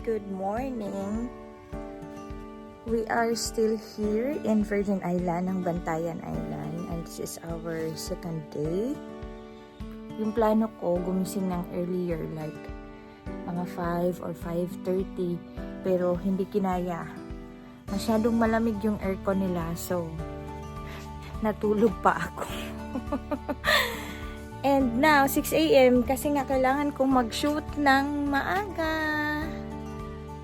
good morning. We are still here in Virgin Island, ng Bantayan Island, and this is our second day. Yung plano ko, gumising ng earlier, like mga 5 or 5:30, pero hindi kinaya. Masyadong malamig yung aircon nila, so natulog pa ako. And now, 6 a.m. kasi nga kailangan kong mag-shoot ng maaga.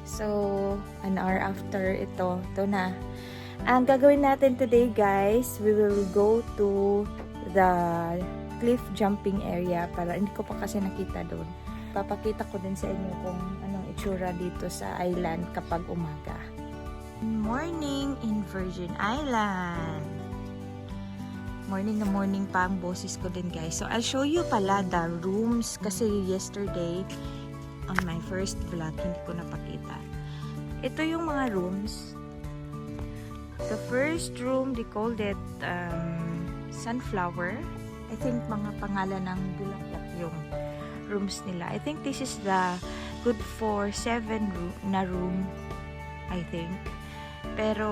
So, an hour after ito na. Ang gagawin natin today, guys, we will go to the cliff jumping area para hindi ko pa kasi nakita doon. Papakita ko din sa inyo kung anong itsura dito sa island kapag umaga. Morning in Virgin Island. Morning na morning pa ang boses ko din, guys. So, I'll show you pala the rooms kasi yesterday on my first vlog, hindi ko napakita. Ito yung mga rooms. The first room, they called it Sunflower. I think mga pangalan ng bulaklak yung rooms nila. I think this is the good for 7 na room, I think. Pero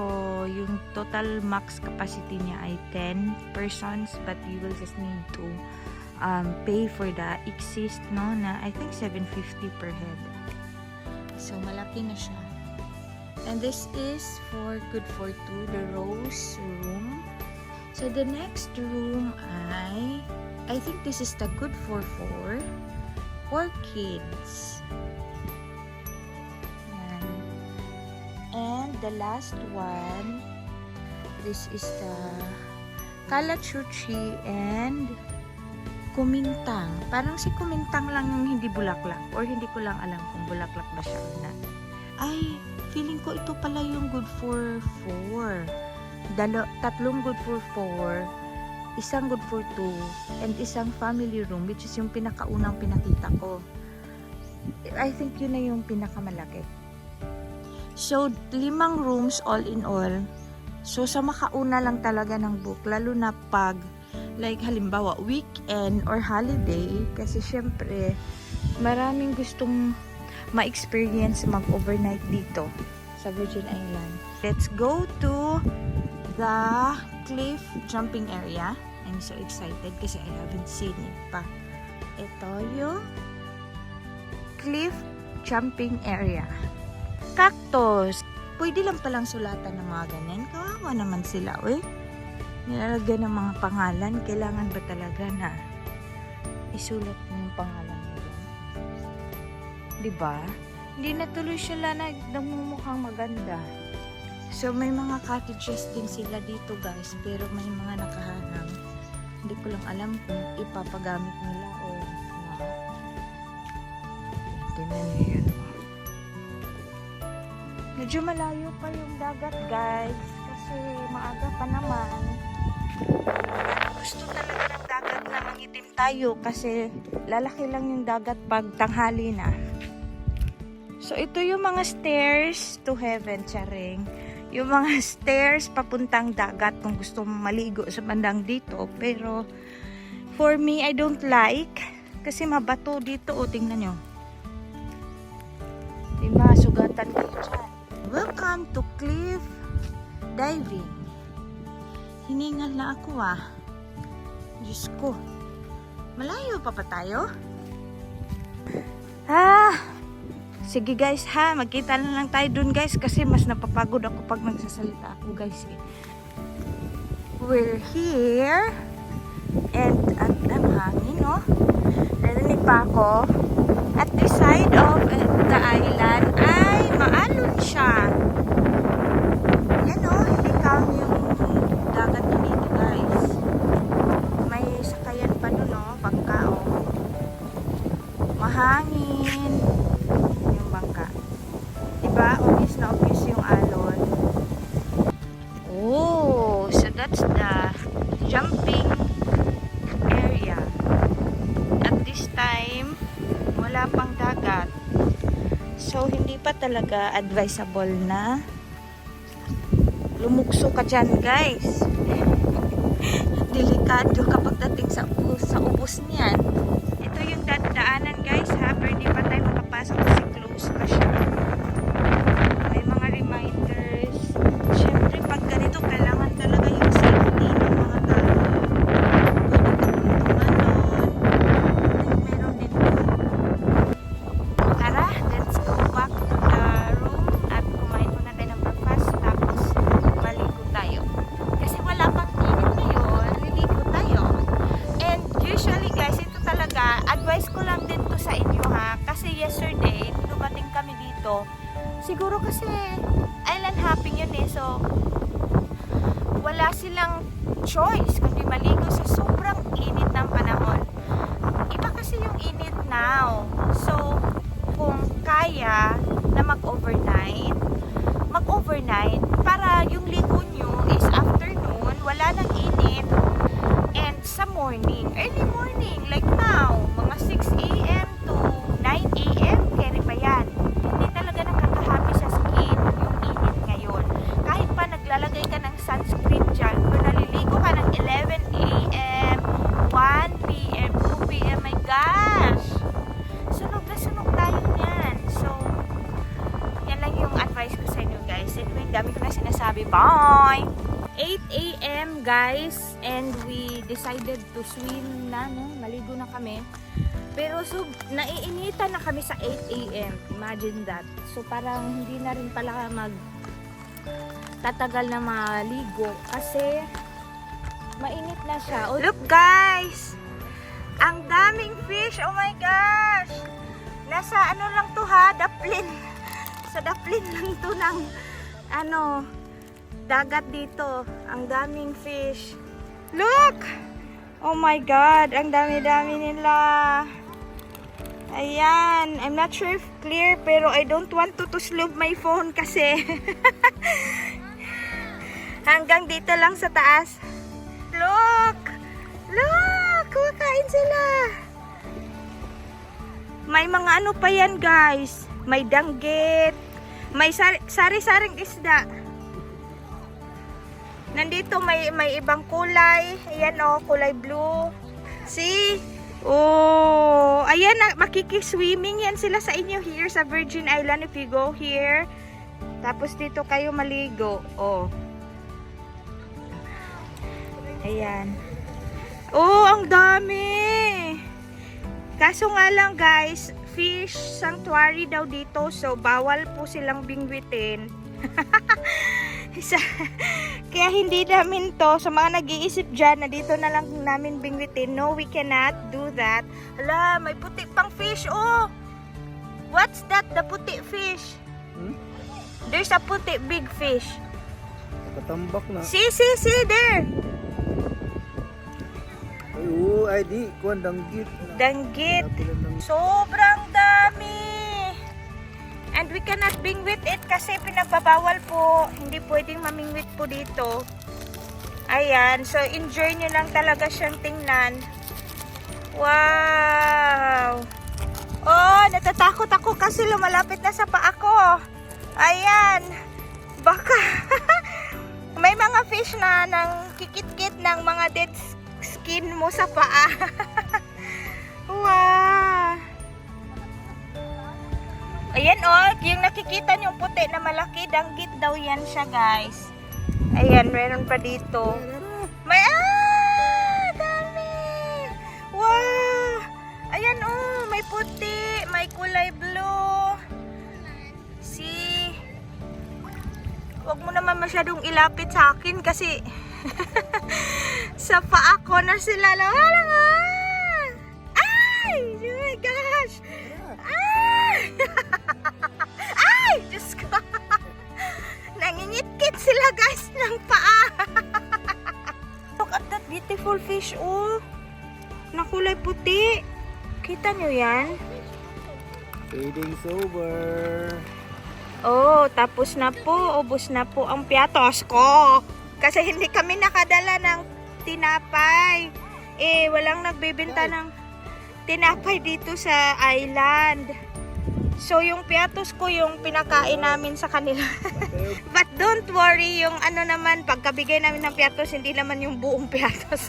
yung total max capacity niya ay 10 persons, but you will just need to pay for the exist, no, na I think 750 per head. So malaki na siya. And this is for good for 2, the rose room. So the next room I think this is the good for 4 kids. And the last one, this is the Kalachuchi and Kumintang. Parang si Kumintang lang yung hindi bulaklak, or hindi ko lang alam kung bulaklak ba siya o na. Ay, feeling ko ito pala yung good for 4. Tatlong good for 4, isang good for 2, and isang family room, which is yung pinakaunang pinakita ko. I think yun na yung pinakamalaki. So, 5 rooms all in all. So, sa makauna lang talaga ng book, lalo na pag, like, halimbawa, weekend or holiday, kasi syempre, maraming gustong ma-experience mag-overnight dito sa Virgin Island. Let's go to the cliff jumping area. I'm so excited kasi I haven't seen it pa. Ito yung cliff jumping area. Cactus. Pwede lang palang sulatan ng mga ganyan. Kawawa naman sila, uy. Nilalagyan ng mga pangalan. Kailangan ba talaga na isulat mo yung pangalan nila? Diba? Hindi na tuloy sila nagmumukhang maganda. So, may mga cottages din sila dito, guys. Pero may mga nakahangang. Hindi ko lang alam kung ipapagamit nila o not. Tingnan niyo yun. Medyo malayo pa yung dagat, guys, kasi maaga pa naman. Gusto talaga ng dagat na mangitim tayo kasi lalaki lang yung dagat pag tanghali na. So ito yung mga stairs to heaven, charing. Yung mga stairs papuntang dagat kung gusto mong maligo sa bandang dito. Pero for me, I don't like kasi mabato dito. O, tingnan nyo. Diba, sugatan ko dyan. Welcome to cliff diving. Hiningal na ako, Diyos ko. Malayo pa tayo? Sige, guys, magkita na lang tayo dun, guys, kasi mas napapagod ako pag nagsasalita ako, guys, We're here and at ang hangin, narinig pa ako. At the side of the island ay maalon siya. Yan, hindi calm yung dagat na dito, guys. May sakayan pa dun, bangka, mahangin yung bangka. Diba? Obvious na obvious yung alon. Oh, so that's the jumping area. At this time, wala pang dagat. So, hindi pa talaga advisable na lumukso ka dyan, guys. Delikado kapag dating sa ubos niyan. Ito yung dadaanan, guys, pero hindi pa tayo makapasok kasi close pa siya. dito. Siguro kasi island hopping yun eh. So, wala silang choice kundi maligo sa sobrang init ng panahon. Iba kasi yung init now. So, kung kaya na mag-overnight para yung ligo nyo is afternoon, wala nang init, and sa morning, early morning, like now, mga 6 a.m. to 9 a.m. carry pa yan. Hindi talaga nakakahappy sa skin yung init ngayon. Kahit pa naglalagay ka ng sunscreen dyan, kung naliligo ka ng 11 a.m., 1 p.m., 2 p.m., my gosh! Sunog na sunog tayo niyan. So, yan lang yung advice ko sa inyo, guys. Anyway, dami ko na sinasabi. Bye! 8 a.m. guys, and we decided to swim na, no? Maligo na kami. Pero so, naiinitan na kami sa 8 a.m. Imagine that. So, parang hindi na rin pala tatagal na maligo kasi mainit na siya. Oh, look guys! Ang daming fish! Oh my gosh! Nasa ano lang to ha? Daplin. Sa daplin lang to ng dagat dito. Ang daming fish. Look! Oh my God! Ang dami-dami nila. Ayan. I'm not sure if clear, pero I don't want to slope my phone kasi hanggang dito lang sa taas. Look! Look! Kumakain sila. May mga ano pa yan, guys. May danggit. May sari-saring isda. Nandito may ibang kulay. Ayan o, kulay blue. See? Oh, ayan, makikiswimming yan sila sa inyo here sa Virgin Island if you go here. Tapos dito kayo maligo. Oh. Ayan. Oh, ang dami. Kaso nga lang guys, fish sanctuary daw dito. So, bawal po silang bingwitin. Kaya hindi namin to, sa mga nag-iisip dyan na dito na lang namin bingwitin. No, we cannot do that. Hala, may puti pang fish. Oh, what's that? The puti fish. There's a puti big fish. Katambak na. See there. Ay, oo, ay di. Kuhan, danggit. Danggit. Sobrang dami. And we cannot bingwit it kasi pinagbabawal po. Hindi pwedeng mamingwit po dito. Ayan. So, enjoy nyo lang talaga siyang tingnan. Wow! Oh, natatakot ako kasi lumalapit na sa paa ko. Ayan. Baka may mga fish na nang kikit-kit ng mga dead skin mo sa paa. Wow! Ayan oh, yung nakikita nyo puti na malaki, danggit daw yan siya guys. Ayan, meron pa dito. May, dami! Wow! Ayan oh, may puti, may kulay blue. See? Huwag mo naman masyadong ilapit sa akin kasi sa paa ko na sila lang. Ay! Oh my gosh! Ay! Ay! Diyos ko! Nangingitkit sila guys ng paa. Look at that beautiful fish, oh. Na kulay puti. Kita nyo yan? Fading sober. Oh, tapos na po. Ubos na po ang piatos ko. Kasi hindi kami nakadala ng tinapay. Eh, walang nagbebenta ng tinapay dito sa island. So, yung piatos ko yung pinakain namin sa kanila. But don't worry, yung ano naman, pagkabigay namin ng piatos, hindi naman yung buong piatos.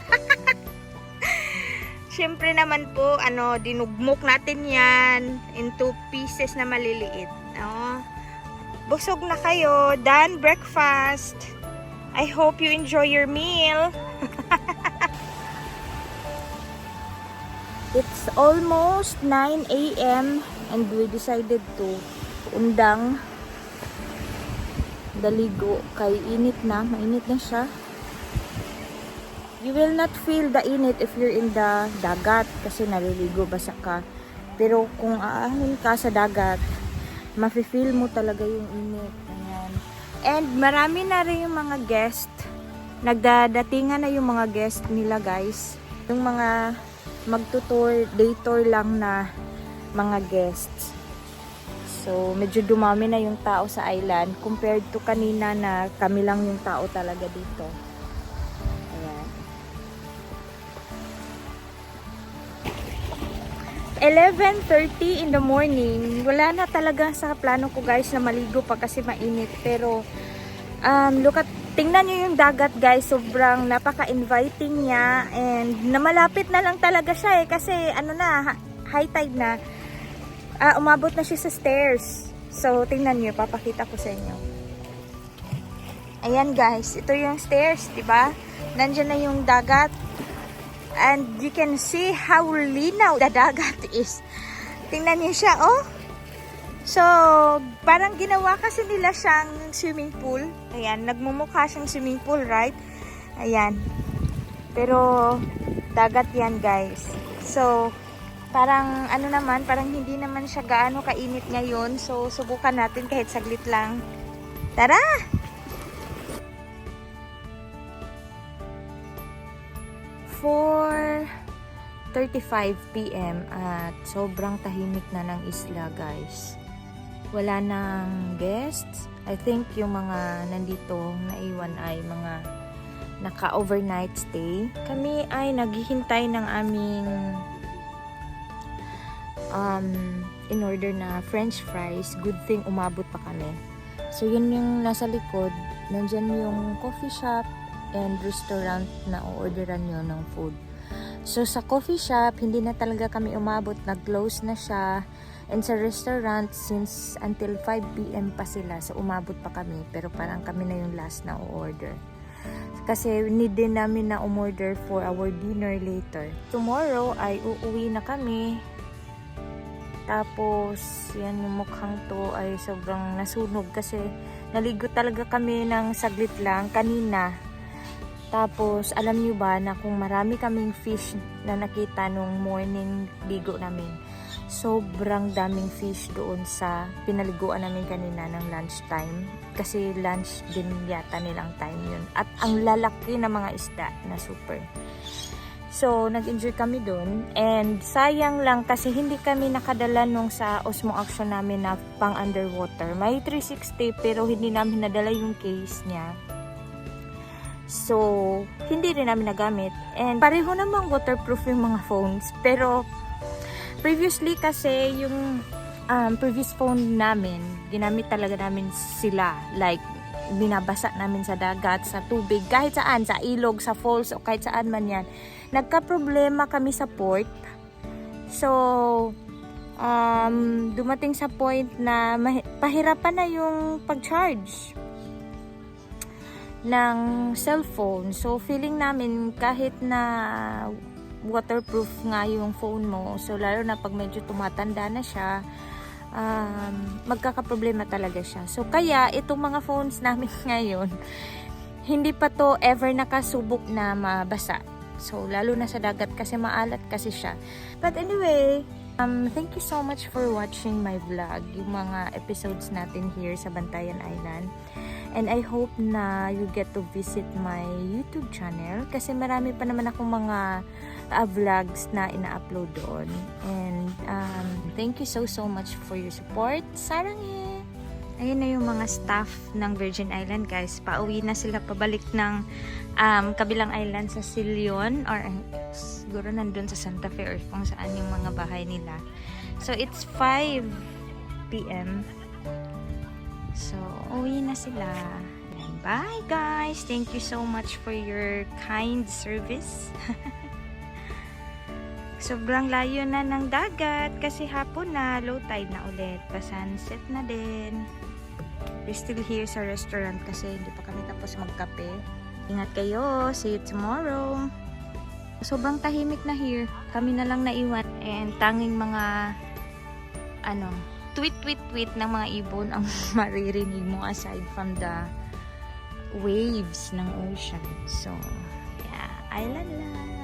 Siyempre naman po, dinugmok natin yan into pieces na maliliit. Busog na kayo. Done breakfast. I hope you enjoy your meal. It's almost 9 a.m. and we decided to undang daligo kay init na, mainit na siya. You will not feel the init if you're in the dagat kasi naliligo basa ka. Pero kung aahin ka sa dagat, Mafe-feel mo talaga yung init. Ayan. And marami na rin yung mga guest. Nagdadatingan na yung mga guest nila guys. Yung mga magtutour, day tour lang na mga guests. So, medyo dumami na yung tao sa island compared to kanina na kami lang yung tao talaga dito. Ayan. 11:30 in the morning. Wala na talaga sa plano ko guys na maligo pa kasi mainit. Pero, tingnan nyo yung dagat guys. Sobrang napaka-inviting niya. And namalapit na lang talaga siya kasi high tide na. Umabot na siya sa stairs. So, tingnan nyo. Papakita ko sa inyo. Ayan guys. Ito yung stairs, diba? Nandiyan na yung dagat. And you can see how linaw the dagat is. Tingnan nyo siya, oh. So, parang ginawa kasi nila siyang swimming pool. Ayan, nagmumukha siyang swimming pool, right? Ayan. Pero, dagat yan, guys. So, parang parang hindi naman siya gaano kainit ngayon. So, subukan natin kahit saglit lang. Tara! 4:35 PM at sobrang tahimik na ng isla, guys. Wala nang guests. I think yung mga nandito naiwan ay mga naka-overnight stay. Kami ay naghihintay ng aming in order na french fries. Good thing umabot pa kami. So yun yung nasa likod. Nandyan yung coffee shop and restaurant na orderan nyo ng food. So sa coffee shop, hindi na talaga kami umabot. Nag-close na siya. And sa restaurant, since until 5 PM pa sila, so umabot pa kami. Pero parang kami na yung last na order. Kasi need din namin na umorder for our dinner later. Tomorrow ay uuwi na kami. Tapos, yan yung mukhang to ay sobrang nasunog kasi naligo talaga kami ng saglit lang kanina. Tapos, alam nyo ba na kung marami kaming fish na nakita nung morning ligo namin, sobrang daming fish doon sa pinaliguan namin kanina ng lunchtime. Kasi lunch din yata nilang time yun. At ang lalaki na mga isda na super. So, nag-enjoy kami doon. And sayang lang kasi hindi kami nakadala nung sa Osmo Action namin na pang underwater. May 360 pero hindi namin nadala yung case niya. So, hindi rin namin nagamit. And pareho namang waterproof yung mga phones. Pero, previously kasi yung previous phone namin, ginamit talaga namin sila. Like, binabasa namin sa dagat, sa tubig, kahit saan, sa ilog, sa falls, o kahit saan man yan. Nagka-problema kami sa port. So, dumating sa point na pahirapan na yung pag-charge ng cellphone. So, feeling namin kahit na waterproof nga yung phone mo, so lalo na pag medyo tumatanda na siya, magkakaproblema talaga siya. So, kaya itong mga phones namin ngayon, hindi pa to ever nakasubok na mabasa. So, lalo na sa dagat kasi maalat kasi siya. But anyway, thank you so much for watching my vlog, yung mga episodes natin here sa Bantayan Island. And I hope na you get to visit my YouTube channel kasi marami pa naman akong mga vlogs na ina-upload doon. And thank you so much for your support. Saranghe! Ayun na yung mga staff ng Virgin Island, guys. Pauwi na sila pabalik ng kabilang island sa Silion or siguro nandun sa Santa Fe or kung saan yung mga bahay nila. So it's 5 PM. So, uwi na sila. And bye guys! Thank you so much for your kind service. Sobrang layo na ng dagat kasi hapon na, low tide na ulit. Pa-sunset na din. We're still here sa restaurant kasi hindi pa kami tapos magkape. Ingat kayo. See you tomorrow. Sobrang tahimik na here. Kami na lang naiwan. And tanging mga tweet ng mga ibon ang maririnig mo aside from the waves ng ocean. So, yeah, island life.